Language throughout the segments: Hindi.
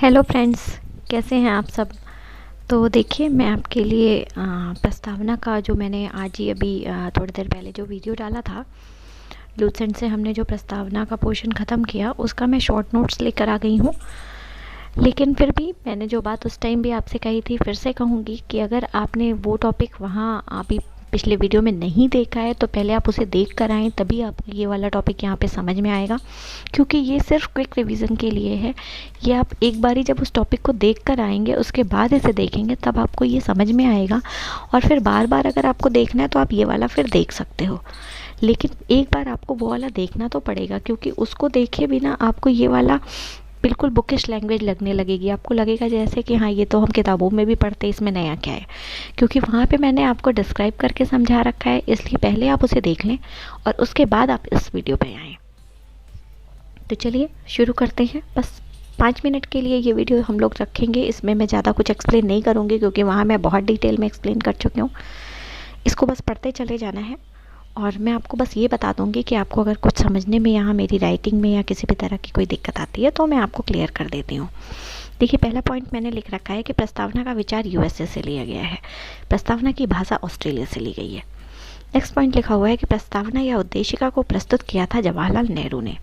हेलो फ्रेंड्स, कैसे हैं आप सब। तो देखिए, मैं आपके लिए प्रस्तावना का जो मैंने आज ही अभी थोड़ी देर पहले जो वीडियो डाला था, लूसेंट से हमने जो प्रस्तावना का पोर्शन ख़त्म किया उसका मैं शॉर्ट नोट्स लेकर आ गई हूँ। लेकिन फिर भी मैंने जो बात उस टाइम भी आपसे कही थी फिर से कहूँगी कि अगर आपने वो टॉपिक वहाँ अभी पिछले वीडियो में नहीं देखा है तो पहले आप उसे देख कर आएँ, तभी आपको ये वाला टॉपिक यहाँ पे समझ में आएगा। क्योंकि ये सिर्फ क्विक रिवीजन के लिए है। ये आप एक बारी जब उस टॉपिक को देख कर आएंगे उसके बाद इसे देखेंगे तब आपको ये समझ में आएगा। और फिर बार बार अगर आपको देखना है तो आप ये वाला फिर देख सकते हो, लेकिन एक बार आपको वो वाला देखना तो पड़ेगा, क्योंकि उसको देखे बिना आपको ये वाला बिल्कुल बुकिश लैंग्वेज लगने लगेगी। आपको लगेगा जैसे कि हाँ, ये तो हम किताबों में भी पढ़ते हैं, इसमें नया क्या है। क्योंकि वहाँ पे मैंने आपको डिस्क्राइब करके समझा रखा है, इसलिए पहले आप उसे देख लें और उसके बाद आप इस वीडियो पे आएँ। तो चलिए शुरू करते हैं। बस 5 मिनट के लिए ये वीडियो हम लोग रखेंगे। इसमें मैं ज़्यादा कुछ एक्सप्लेन नहीं करूँगी क्योंकि वहाँ मैं बहुत डिटेल में एक्सप्लेन कर चुकी हूँ। इसको बस पढ़ते चले जाना है और मैं आपको बस ये बता दूंगी कि आपको अगर कुछ समझने में यहाँ मेरी राइटिंग में या किसी भी तरह की कोई दिक्कत आती है तो मैं आपको क्लियर कर देती हूँ। देखिए, पहला पॉइंट मैंने लिख रखा है कि प्रस्तावना का विचार यूएसए से लिया गया है, प्रस्तावना की भाषा ऑस्ट्रेलिया से ली गई है। नेक्स्ट पॉइंट लिखा हुआ है कि प्रस्तावना या उद्देशिका को प्रस्तुत किया था जवाहरलाल नेहरू ने।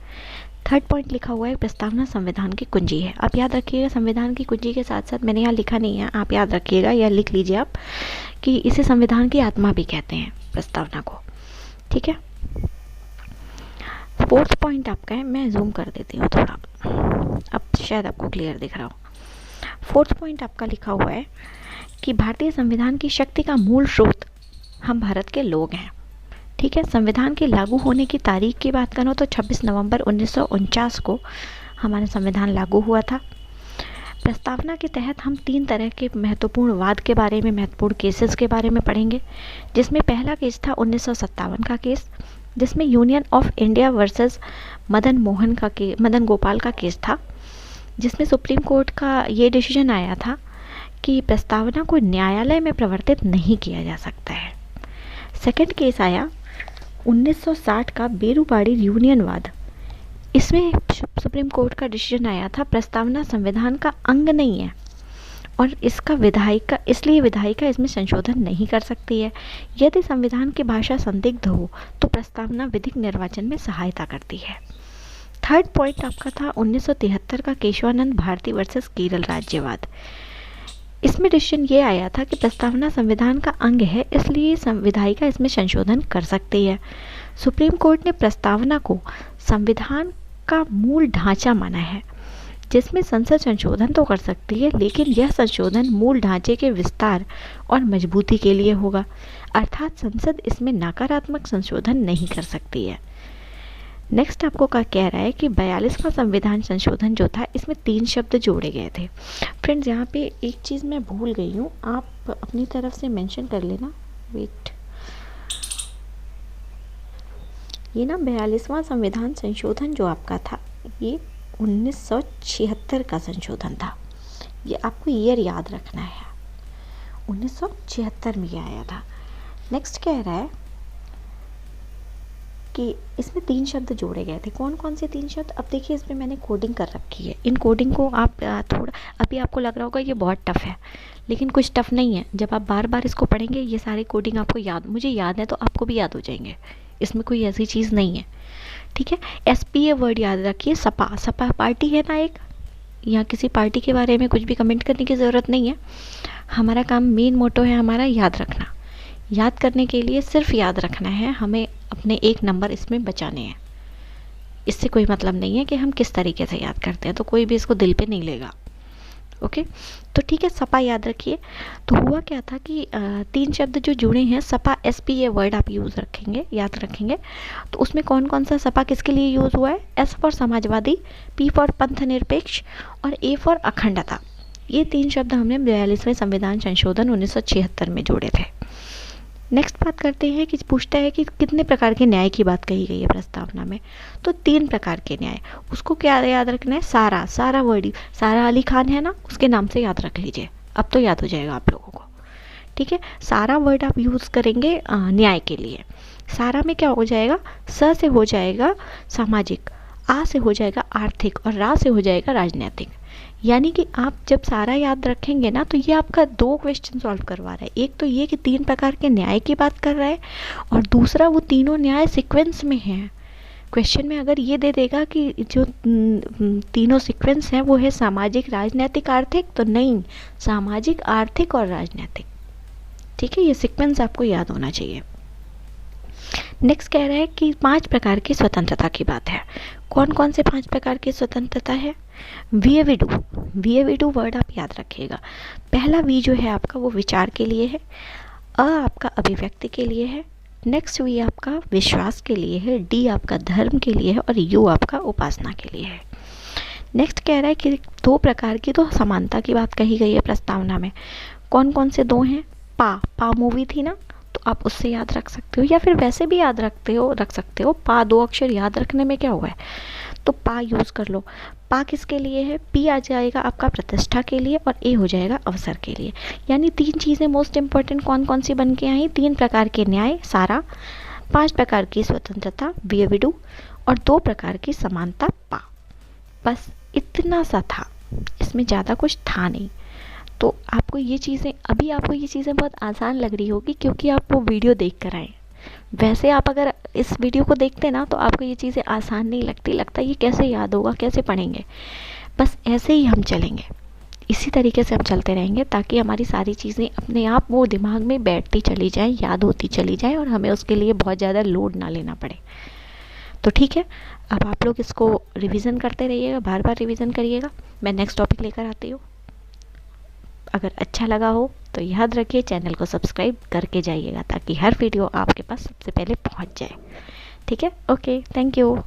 थर्ड पॉइंट लिखा हुआ है प्रस्तावना संविधान की कुंजी है। आप याद रखिएगा, संविधान की कुंजी के साथ साथ मैंने यहाँ लिखा नहीं है, आप याद रखिएगा या लिख लीजिए आप कि इसे संविधान की आत्मा भी कहते हैं प्रस्तावना को। ठीक है। फोर्थ पॉइंट आपका है, मैं जूम कर देती हूँ थोड़ा, अब शायद आपको क्लियर दिख रहा हो। फोर्थ पॉइंट आपका लिखा हुआ है कि भारतीय संविधान की शक्ति का मूल स्रोत हम भारत के लोग हैं। ठीक है। संविधान के लागू होने की तारीख की बात करूँ तो 26 नवंबर 1949 को हमारा संविधान लागू हुआ था। प्रस्तावना के तहत हम 3 तरह के महत्वपूर्ण वाद के बारे में, महत्वपूर्ण केसेस के बारे में पढ़ेंगे, जिसमें पहला केस था 1957 का केस, जिसमें union of India versus Madan Gopal का केस था, जिसमें सुप्रीम कोर्ट का ये डिसीजन आया था कि प्रस्तावना को न्यायालय में प्रवर्तित नहीं किया जा सकता है। सेकंड केस आया 1960 का बेरूपाड़ी यूनियनवाद। इसमें सुप्रीम कोर्ट का डिसीजन आया था प्रस्तावना संविधान का अंग नहीं है और इसलिए विधायिका इसमें संशोधन नहीं कर सकती है। यदि संविधान की भाषा संदिग्ध हो तो प्रस्तावना विधिक निर्वाचन में सहायता करती है। थर्ड पॉइंट आपका था 1973 का केशवानंद भारती वर्सेस केरल राज्यवाद। इसमें डिसीजन ये आया था कि प्रस्तावना संविधान का अंग है, इसलिए विधायिका इसमें संशोधन कर सकती है। सुप्रीम कोर्ट ने प्रस्तावना को संविधान का मूल ढांचा माना है, जिसमें संसद संशोधन तो कर सकती है, लेकिन यह संशोधन मूल ढांचे के विस्तार और मजबूती के लिए होगा, अर्थात संसद इसमें नकारात्मक संशोधन नहीं कर सकती है। नेक्स्ट आपको क्या कह रहा है कि 42वां संविधान संशोधन जो था, इसमें 3 शब्द जोड़े गए थे। फ्रेंड्स, यहाँ पे एक चीज़ मैं भूल गई हूँ, आप अपनी तरफ से मेंशन कर लेना। वेट, ये ना 42वां संविधान संशोधन जो आपका था, ये 1976 का संशोधन था। ये आपको ईयर याद रखना है, 1976 में ये आया था। नेक्स्ट कह रहा है कि इसमें 3 शब्द जोड़े गए थे। कौन कौन से 3 शब्द? अब देखिए, इसमें मैंने कोडिंग कर रखी है। इन कोडिंग को आप थोड़ा, अभी आपको लग रहा होगा ये बहुत टफ है, लेकिन कुछ टफ नहीं है। जब आप बार बार इसको पढ़ेंगे ये सारी कोडिंग आपको मुझे याद है तो आपको भी याद हो जाएंगे। इसमें कोई ऐसी चीज़ नहीं है। ठीक है। SPA वर्ड याद रखिए। सपा पार्टी है ना एक, या किसी पार्टी के बारे में कुछ भी कमेंट करने की ज़रूरत नहीं है। हमारा काम, मेन मोटो है हमारा याद रखना। याद करने के लिए सिर्फ याद रखना है, हमें अपने 1 नंबर इसमें बचाने हैं। इससे कोई मतलब नहीं है कि हम किस तरीके से याद करते हैं, तो कोई भी इसको दिल पे नहीं लेगा। ओके, तो ठीक है, सपा याद रखिए। तो हुआ क्या था कि 3 शब्द जो जुड़े हैं, सपा SPA वर्ड आप यूज़ रखेंगे, याद रखेंगे। तो उसमें कौन कौन सा सपा किसके लिए यूज़ हुआ है? S for Samajwadi, P for पंथ निरपेक्ष और A फॉर अखंडता। ये 3 शब्द हमने 42वें संविधान संशोधन 1976 में जोड़े थे। नेक्स्ट बात करते हैं कि पूछता है कि कितने प्रकार के न्याय की बात कही गई है प्रस्तावना में। तो 3 प्रकार के न्याय। उसको क्या याद रखना है? सारा वर्ड, सारा अली खान है ना, उसके नाम से याद रख लीजिए, अब तो याद हो जाएगा आप लोगों को। ठीक है। सारा वर्ड आप यूज़ करेंगे न्याय के लिए। सारा में क्या हो जाएगा? स से हो जाएगा सामाजिक, आ से हो जाएगा आर्थिक और रा से हो जाएगा राजनीतिक। यानी कि आप जब सारा याद रखेंगे ना, तो ये आपका 2 क्वेश्चन सॉल्व करवा रहा है। एक तो ये कि 3 प्रकार के न्याय की बात कर रहा है, और दूसरा वो तीनों न्याय सीक्वेंस में हैं। क्वेश्चन में अगर ये दे देगा कि जो तीनों सीक्वेंस हैं वो है सामाजिक, राजनीतिक, आर्थिक, तो नहीं, सामाजिक, आर्थिक और राजनीतिक। ठीक है, ये सीक्वेंस आपको याद होना चाहिए। नेक्स्ट कह रहा है कि 5 प्रकार की स्वतंत्रता की बात है। कौन कौन से 5 प्रकार की स्वतंत्रता है? वीएवीडू, वीएवीडू वर्ड आप याद रखिएगा। पहला वी जो है आपका वो विचार के लिए है, अ आपका अभिव्यक्ति के लिए है, नेक्स्ट वी आपका विश्वास के लिए है, डी आपका धर्म के लिए है, और यू आपका उपासना के लिए है। नेक्स्ट कह रहा है कि 2 प्रकार की तो समानता की बात कही गई है प्रस्तावना में। कौन कौन से 2 हैं? पा मूवी थी ना, तो आप उससे याद रख सकते हो, या फिर वैसे भी याद रख सकते हो। पा 2 अक्षर याद रखने में क्या हुआ है, तो पा यूज़ कर लो। पा किसके लिए है? पी आ जाएगा आपका प्रतिष्ठा के लिए, और ए हो जाएगा अवसर के लिए। यानी 3 चीज़ें मोस्ट इंपॉर्टेंट कौन कौन सी बन के आई? 3 प्रकार के न्याय, सारा, 5 प्रकार की स्वतंत्रता, वीएवीडू, और 2 प्रकार की समानता, पा। बस इतना सा था, इसमें ज़्यादा कुछ था नहीं। तो आपको ये चीज़ें, अभी आपको ये चीज़ें बहुत आसान लग रही होगी क्योंकि आप वो वीडियो देख कर आए। वैसे आप अगर इस वीडियो को देखते ना, तो आपको ये चीज़ें आसान नहीं लगती, लगता ये कैसे याद होगा, कैसे पढ़ेंगे। बस ऐसे ही हम चलेंगे, इसी तरीके से हम चलते रहेंगे, ताकि हमारी सारी चीज़ें अपने आप वो दिमाग में बैठती चली जाएं, याद होती चली जाएं, और हमें उसके लिए बहुत ज़्यादा लोड ना लेना पड़े। तो ठीक है, अब आप लोग इसको रिवीजन करते रहिएगा, बार बार रिवीजन करिएगा। मैं नेक्स्ट टॉपिक लेकर आती हूँ। अगर अच्छा लगा हो तो याद रखिए चैनल को सब्सक्राइब करके जाइएगा, ताकि हर वीडियो आपके पास सबसे पहले पहुंच जाए। ठीक है, ओके, थैंक यू।